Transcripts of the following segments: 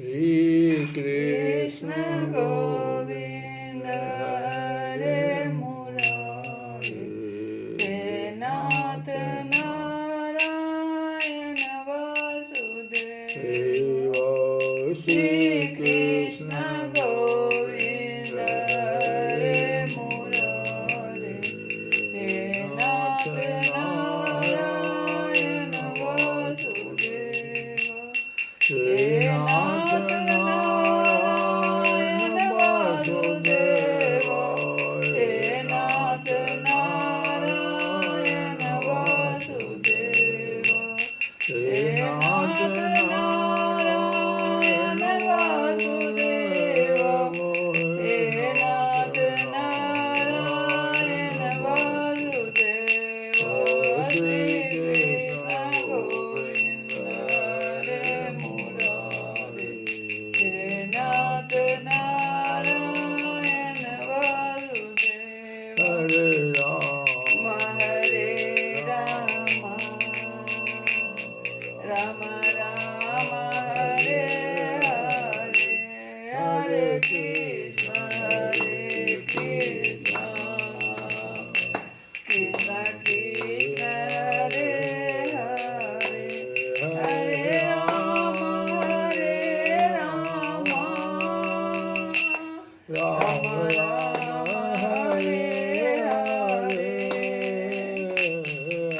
श्री कृष्ण गोविंद हरे मुरारे, हे नाथ नारायण वासुदेव। श्री कृष्ण गोविंद हरे मुरारे, हे नाथ नारायण वासुदेव। हे नाथ नारायण वासुदेव, हे नाथ नारायण वासुदेव, हे नाथ नारायण वासुदेव, हे नाथ नारायण वासुदेव। श्री कृष्ण गोविंद हरे मुरारे, हे नाथ नारायण वासुदेव। हरे राम हरे राम, राम राम हरे हरे, हरे कृष्ण कृष्ण कृष्ण हरे हरे, हरे राम राम राम हरे हरे,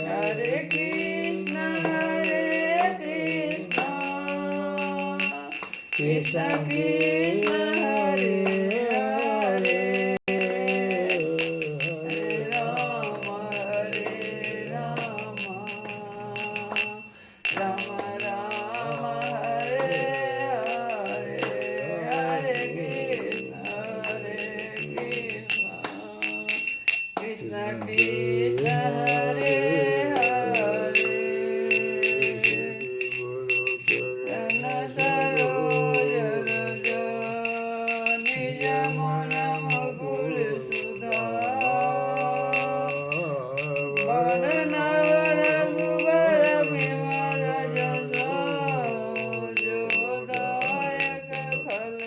हरे कृष्ण कृष्ण कृष्ण हरे हरे, हरे राम राम राम हरे हरे, हरे कृष्ण कृष्ण हरे हरे। जन सरोज रज निज मन मुकुर सुधार, रघुबर विमल जस जोदायक फल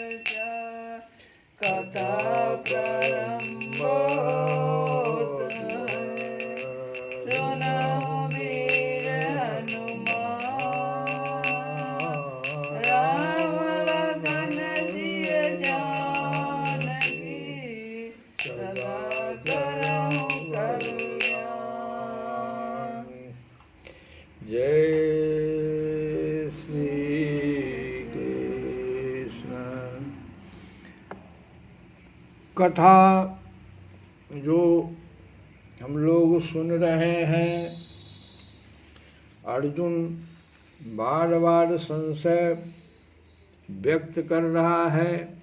कथा प्रारंभ होत है। सुनहु वीर हनुमान, राम लखन सिय जानकी, सदा करहु कल्याण। जय श्री कृष्ण। कथा जो हम लोग सुन रहे हैं, अर्जुन बार बार संशय व्यक्त कर रहा है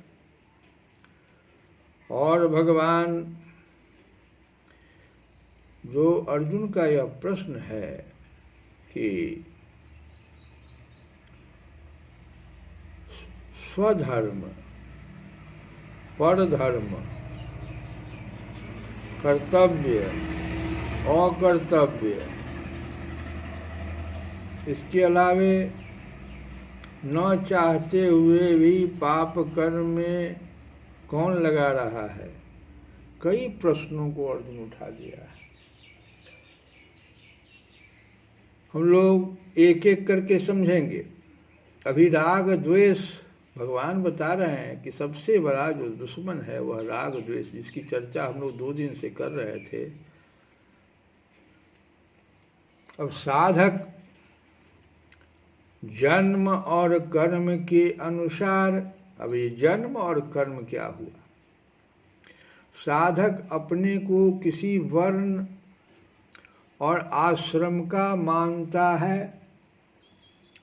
और भगवान जो अर्जुन का यह प्रश्न है कि स्वधर्म परधर्म, कर्तव्य अकर्तव्य, इसके अलावे न चाहते हुए भी पाप कर्म में कौन लगा रहा है। कई प्रश्नों को अर्जुन उठा दिया है। हम लोग एक एक करके समझेंगे। अभी राग द्वेष भगवान बता रहे हैं कि सबसे बड़ा जो दुश्मन है वह राग द्वेष, जिसकी चर्चा हम लोग 2 दिन से कर रहे थे। अब साधक जन्म और कर्म के अनुसार, अब ये जन्म और कर्म क्या हुआ? साधक अपने को किसी वर्ण और आश्रम का मानता है।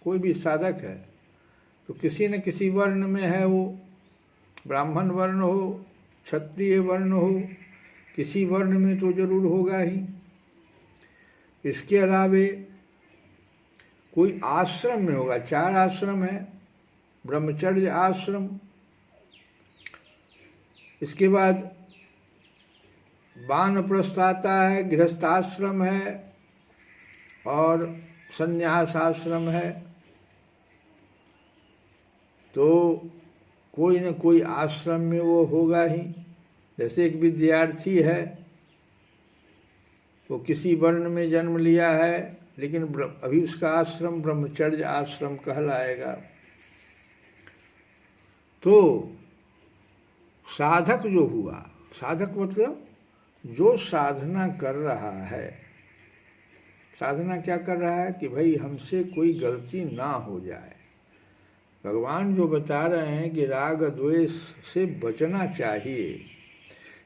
कोई भी साधक है तो किसी न किसी वर्ण में है, वो ब्राह्मण वर्ण हो, क्षत्रिय वर्ण हो, किसी वर्ण में तो जरूर होगा ही। इसके अलावे कोई आश्रम में होगा। 4 आश्रम है, ब्रह्मचर्य आश्रम, इसके बाद वानप्रस्थ आता है, गृहस्थाश्रम है और संन्यास आश्रम है। तो कोई न कोई आश्रम में वो होगा ही। जैसे एक विद्यार्थी है, वो किसी वर्ण में जन्म लिया है, लेकिन अभी उसका आश्रम ब्रह्मचर्य आश्रम कहलाएगा। तो साधक जो हुआ, साधक मतलब जो साधना कर रहा है, साधना क्या कर रहा है कि भाई हमसे कोई गलती ना हो जाए। भगवान जो बता रहे हैं कि राग द्वेष से बचना चाहिए,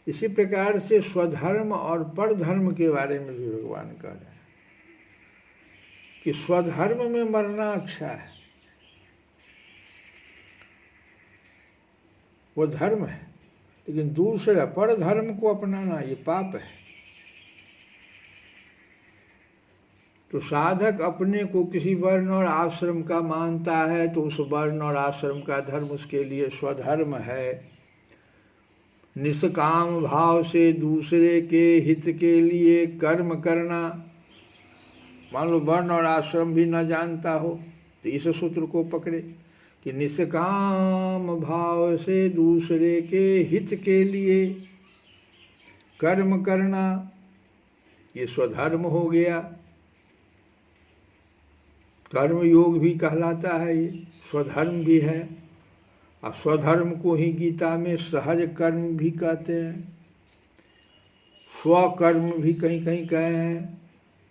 इसी प्रकार से स्वधर्म और परधर्म के बारे में भी भगवान कह रहे हैं कि स्वधर्म में मरना अच्छा है, वो धर्म है, लेकिन दूसरा परधर्म को अपनाना ये पाप है। तो साधक अपने को किसी वर्ण और आश्रम का मानता है, तो उस वर्ण और आश्रम का धर्म उसके लिए स्वधर्म है। निष्काम भाव से दूसरे के हित के लिए कर्म करना। मान लो वर्ण और आश्रम भी न जानता हो, तो इस सूत्र को पकड़े कि निष्काम भाव से दूसरे के हित के लिए कर्म करना, ये स्वधर्म हो गया। कर्म योग भी कहलाता है, ये स्वधर्म भी है। और स्वधर्म को ही गीता में सहज कर्म भी कहते हैं, स्वकर्म भी कहीं कहीं कहे हैं,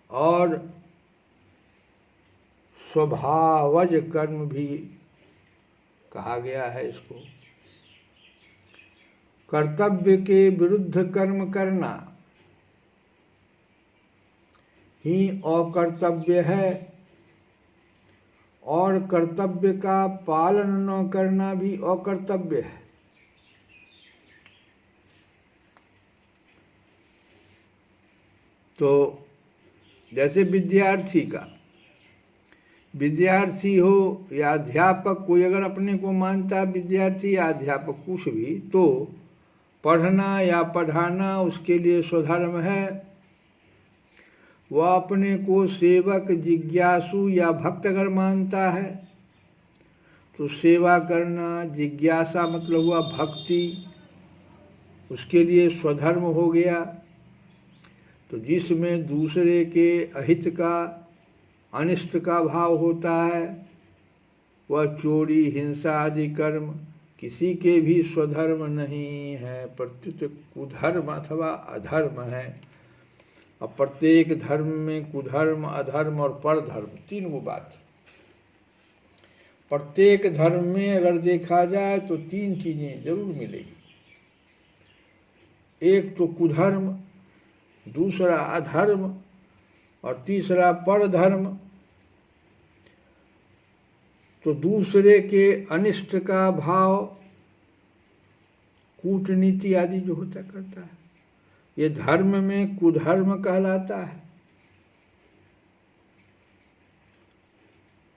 और स्वभावज कर्म भी कहा गया है इसको। कर्तव्य के विरुद्ध कर्म करना ही अकर्तव्य है, और कर्तव्य का पालन न करना भी अकर्तव्य है। तो जैसे विद्यार्थी हो या अध्यापक, कोई अगर अपने को मानता है विद्यार्थी या अध्यापक कुछ भी, तो पढ़ना या पढ़ाना उसके लिए स्वधर्म है। वह अपने को सेवक, जिज्ञासु या भक्त अगर मानता है, तो सेवा करना, जिज्ञासा मतलब हुआ भक्ति, उसके लिए स्वधर्म हो गया। तो जिसमें दूसरे के अहित का, अनिष्ट का भाव होता है, वह चोरी, हिंसा आदि कर्म किसी के भी स्वधर्म नहीं है, प्रत्युत कुधर्म अथवा अधर्म है। और प्रत्येक धर्म में कुधर्म, अधर्म और परधर्म, तीन वो बात। प्रत्येक धर्म में अगर देखा जाए तो तीन चीजें जरूर मिलेगी। एक तो कुधर्म, दूसरा अधर्म, और तीसरा परधर्म। तो दूसरे के अनिष्ट का भाव, कूटनीति आदि जो होता करता है, ये धर्म में कुधर्म कहलाता है।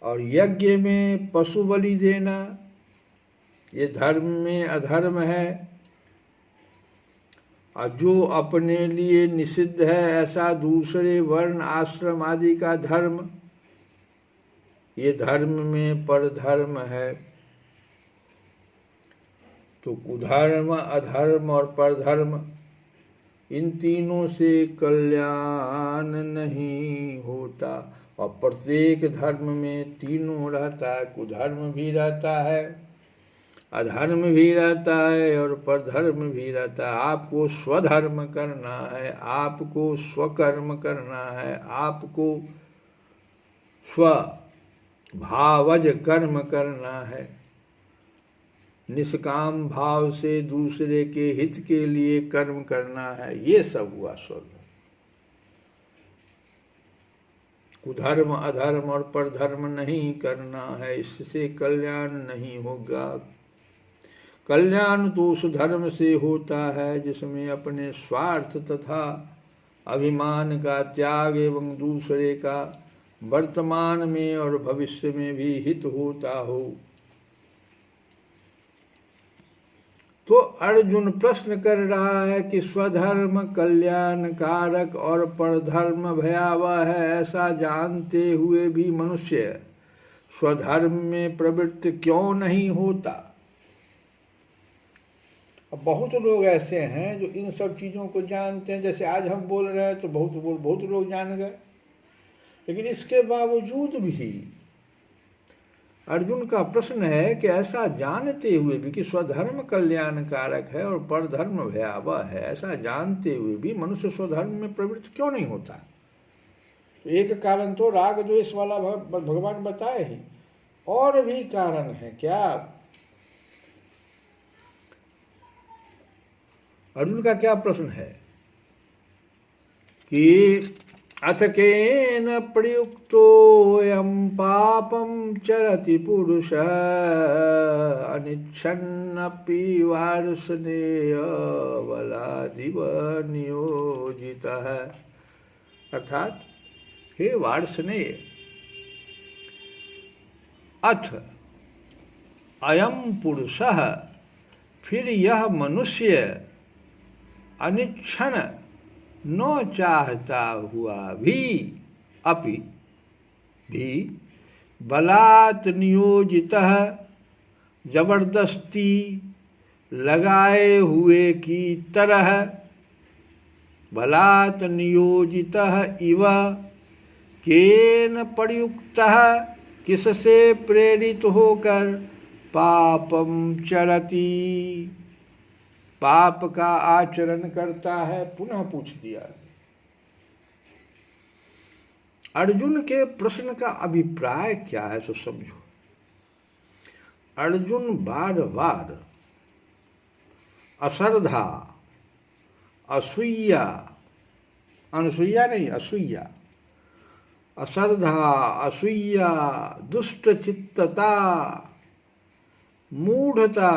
और यज्ञ में पशु बलि देना, ये धर्म में अधर्म है। और जो अपने लिए निषिद्ध है ऐसा दूसरे वर्ण, आश्रम आदि का धर्म, ये धर्म में परधर्म है। तो कुधर्म, अधर्म और परधर्म, इन तीनों से कल्याण नहीं होता। और प्रत्येक धर्म में तीनों रहता है, कुधर्म भी रहता है, अधर्म भी रहता है, और परधर्म भी रहता है। आपको स्वधर्म करना है, आपको स्वकर्म करना है, आपको स्वभावज कर्म करना है। निष्काम भाव से दूसरे के हित के लिए कर्म करना है, ये सब हुआ स्वधर्म। कुधर्म, अधर्म और परधर्म नहीं करना है, इससे कल्याण नहीं होगा। कल्याण तो उस धर्म से होता है जिसमें अपने स्वार्थ तथा अभिमान का त्याग एवं दूसरे का वर्तमान में और भविष्य में भी हित होता हो। तो अर्जुन प्रश्न कर रहा है कि स्वधर्म कल्याण कारक और परधर्म भयावह है, ऐसा जानते हुए भी मनुष्य स्वधर्म में प्रवृत्त क्यों नहीं होता। अब बहुत लोग ऐसे हैं जो इन सब चीज़ों को जानते हैं, जैसे आज हम बोल रहे हैं तो बहुत लोग जान गए, लेकिन इसके बावजूद भी अर्जुन का प्रश्न है कि ऐसा जानते हुए भी कि स्वधर्म कल्याणकारक है और परधर्म भयावह है, ऐसा जानते हुए भी मनुष्य स्वधर्म में प्रवृत्त क्यों नहीं होता। तो एक कारण तो राग द्वेष वाला भगवान बताए ही, और भी कारण है क्या। अर्जुन का क्या प्रश्न है कि अथ केन प्रयुक्तोऽयं पापं चरति पुरुषः अनिच्छन्नपि वार्ष्णेय बलादिव नियोजितः। अर्थात हे वार्ष्णेय, अथ अयं पुरुषः, फिर यह मनुष्य अनिच्छन न चाहता हुआ भी अपि भी बलात् नियोजितः, जबरदस्ती लगाए हुए की तरह, बलात् नियोजितः इव केन प्रयुक्तः, किससे प्रेरित होकर पापम चरति, पाप का आचरण करता है। पुनः पूछ दिया। अर्जुन के प्रश्न का अभिप्राय क्या है सो समझो। अर्जुन बार बार अश्रद्धा, असूया, अनसूया नहीं असूया, अश्रद्धा, असूया, दुष्ट चित्तता, मूढ़ता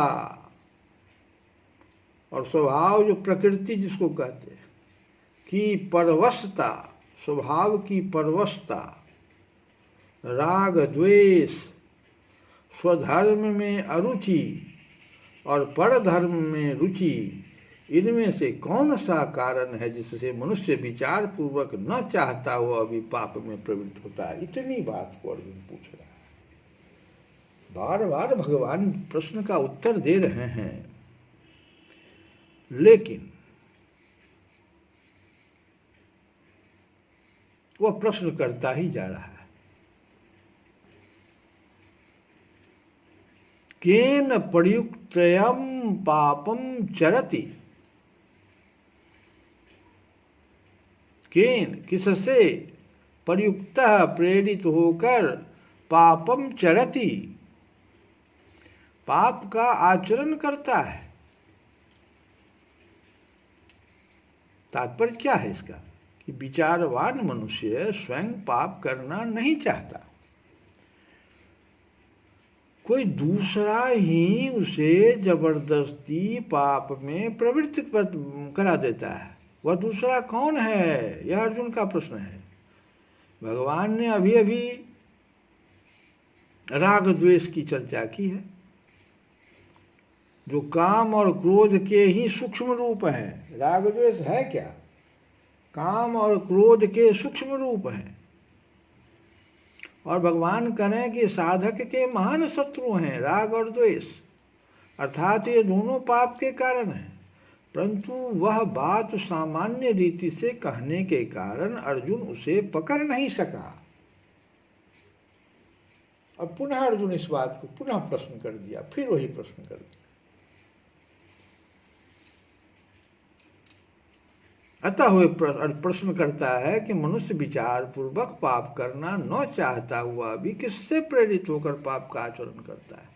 और स्वभाव जो प्रकृति जिसको कहते हैं की परवशता, स्वभाव की परवशता, राग द्वेष, स्वधर्म में अरुचि और परधर्म में रुचि, इनमें से कौन सा कारण है जिससे मनुष्य विचार पूर्वक न चाहता हुआ अभी पाप में प्रवृत्त होता है। इतनी बात को अर्जुन पूछ रहा है। बार बार भगवान प्रश्न का उत्तर दे रहे हैं, लेकिन वह प्रश्न करता ही जा रहा है। केन प्रयुक्तयं पापम चरति, केन किससे, प्रयुक्तः प्रेरित होकर, पापम चरति पाप का आचरण करता है। तात्पर्य क्या है इसका कि विचारवान मनुष्य स्वयं पाप करना नहीं चाहता, कोई दूसरा ही उसे जबरदस्ती पाप में प्रवृत्त करा देता है। वह दूसरा कौन है, यह अर्जुन का प्रश्न है। भगवान ने अभी अभी राग द्वेष की चर्चा की है, जो काम और क्रोध के ही सूक्ष्म रूप हैं। राग द्वेष है क्या, काम और क्रोध के सूक्ष्म रूप हैं। और भगवान कहें कि साधक के महान शत्रु हैं राग और द्वेष, अर्थात ये दोनों पाप के कारण हैं। परंतु वह बात सामान्य रीति से कहने के कारण अर्जुन उसे पकड़ नहीं सका। अब पुनः अर्जुन इस बात को पुनः प्रश्न कर दिया, फिर वही प्रश्न कर दिया। अतः वह प्रश्न करता है कि मनुष्य विचार पूर्वक पाप करना न चाहता हुआ भी किससे प्रेरित होकर पाप का आचरण करता है।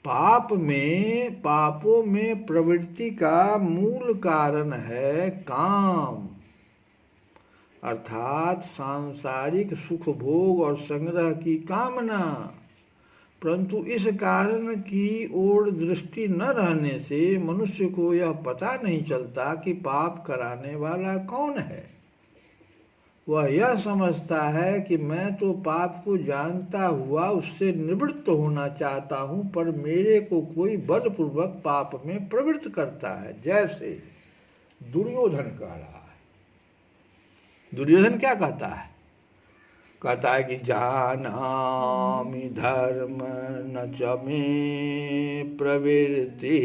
पापों में प्रवृत्ति का मूल कारण है काम, अर्थात सांसारिक सुख भोग और संग्रह की कामना। परंतु इस कारण की ओर दृष्टि न रहने से मनुष्य को यह पता नहीं चलता कि पाप कराने वाला कौन है। वह यह समझता है कि मैं तो पाप को जानता हुआ उससे निवृत्त होना चाहता हूं, पर मेरे को कोई बलपूर्वक पाप में प्रवृत्त करता है, जैसे दुर्योधन कह रहा है। दुर्योधन क्या कहता है कहता है कि जानामि धर्म न च मे प्रवृत्ति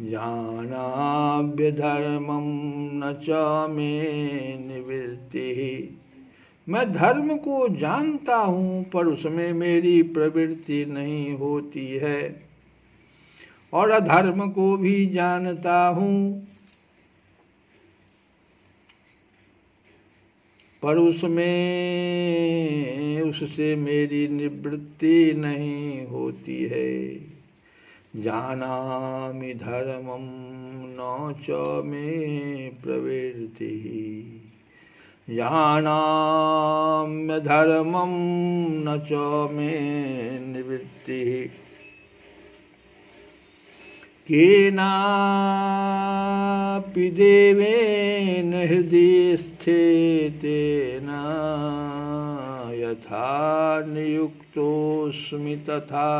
जानाभ्य धर्मम न च मे निवृत्ति। मैं धर्म को जानता हूँ पर उसमें मेरी प्रवृत्ति नहीं होती है, और अधर्म को भी जानता हूँ पर उससे मेरी निवृत्ति नहीं होती है। जानामि धर्मं न च मे प्रवृत्ति जानाम्य धर्मं न च मे निवृत्ति। केनापि देवेन हृदि स्थितेन यथा नियुक्तोऽस्मि तथा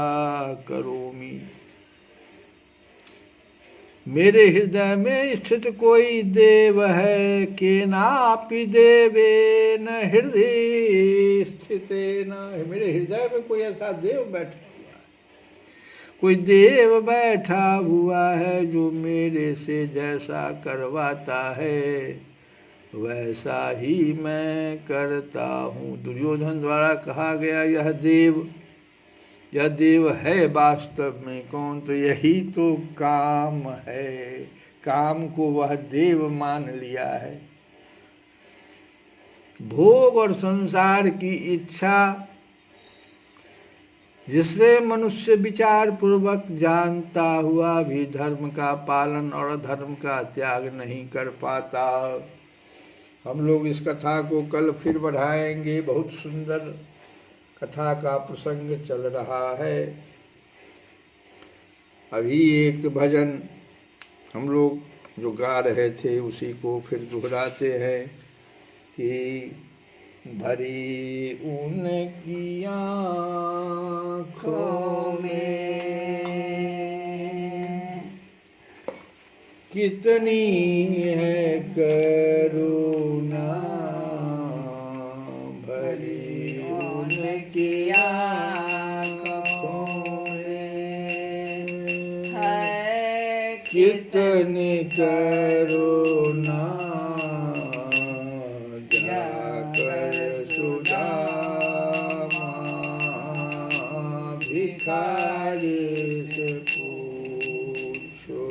करोमि। मेरे हृदय में स्थित कोई देव है, केनापि देवेन हृदय स्थितेन, मेरे हृदय में कोई ऐसा देव बैठा, कोई देव बैठा हुआ है जो मेरे से जैसा करवाता है वैसा ही मैं करता हूँ। दुर्योधन द्वारा कहा गया यह देव है वास्तव में कौन? तो यही तो काम है। काम को वह देव मान लिया है। भोग और संसार की इच्छा जिससे मनुष्य विचार पूर्वक जानता हुआ भी धर्म का पालन और अधर्म का त्याग नहीं कर पाता। हम लोग इस कथा को कल फिर बढ़ाएंगे। बहुत सुंदर कथा का प्रसंग चल रहा है। अभी एक भजन हम लोग जो गा रहे थे उसी को फिर दोहराते हैं कि भरी उनकी आँखों में कितनी है करुणा, भरी उनकी आँखों में है कितनी करुणा, भिखारी से पूछो,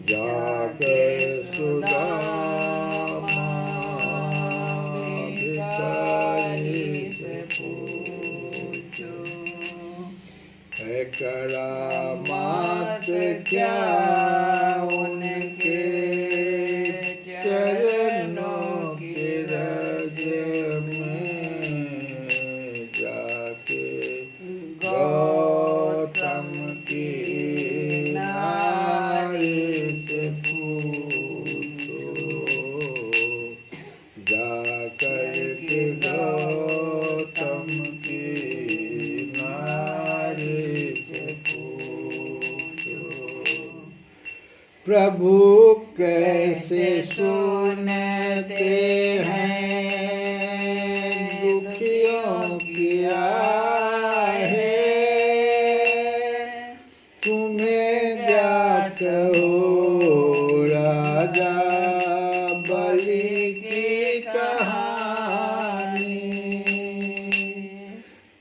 जाकर सुदामा भिखारी से पूछो, है करामात क्या उनके चरणों की रज में, गौतम की नारी से पूछो, जाकर के गौतम की नारी से पूछो, प्रभु कैसे सुनते हैं दुखियों की हो राजा बलि की कहानी,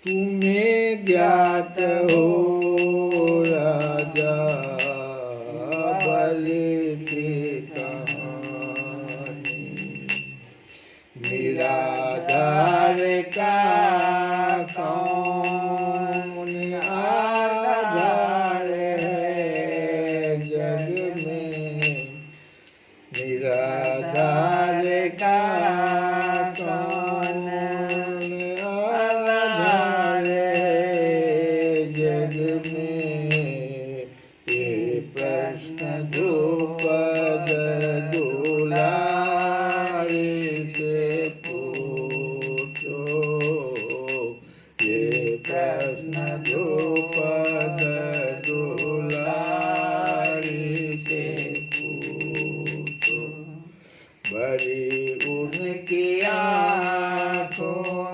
तुम्हें ज्ञात हो राजा बलि की कहानी। निराधार का कौन आधार निराधार का कौन आधार जग में, ये प्रश्न द्रुपद दुलारी से पूछो,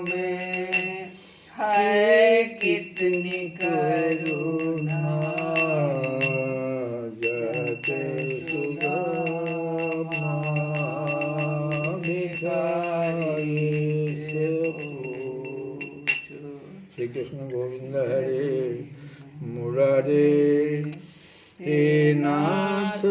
में है कितनी करुणा जगत सुगमा भिखारी से पूछो। श्री कृष्ण गोविंद हरे मुरारे हे नाथ